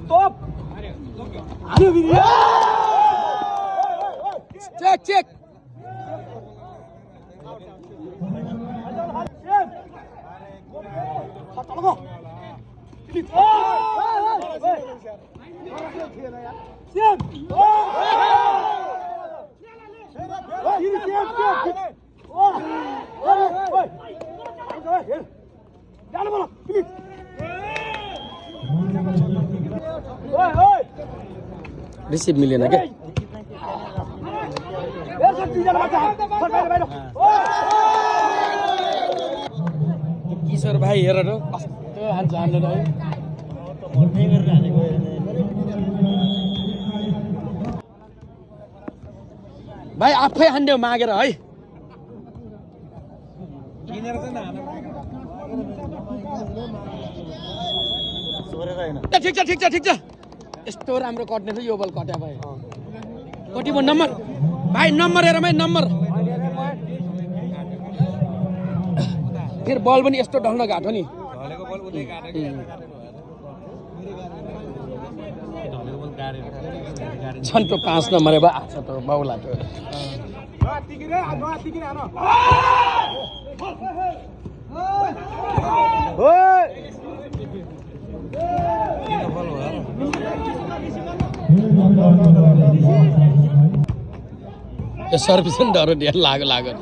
Stop. Ada video. Cek. Tolong. Siap. Receive मिलेन क्या किशोर भाइ हेर र कस्तो हान्छ हान्दैन है भाइ आफै हान्देऊ मागेर है ठिक छ यस्तो राम्रो कट्ने थियो यो बल कट्या भाइ कति भयो नम्बर भाइ नम्बर हेर भाइ नम्बर फेरि बल पनि यस्तो ढल्न घाटो नि झन्टो 5 नम्बर भए आछ त बाउला त्यो सर्भिस पनि डर ढेर लाग्यो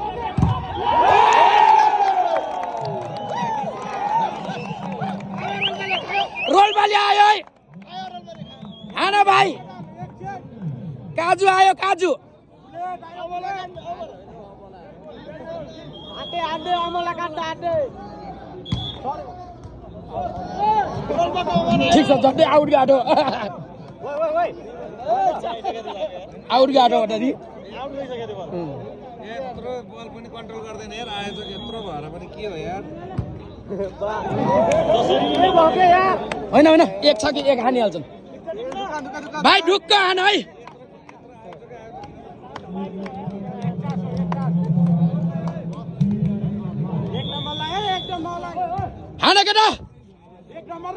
रोल बाली आयो है हाना भाइ काजु आयो काजु ठिक छ झट्टै आउट गाडो आउट गाडो नि यत्रो बल पनि कन्ट्रोल गर्दैन यार आएछ यत्रो भएर पनि के हो यार होइन एक छ कि एक हानिहाल्छन् भाइ ढुक्क हान है हान केटा एक नम्बर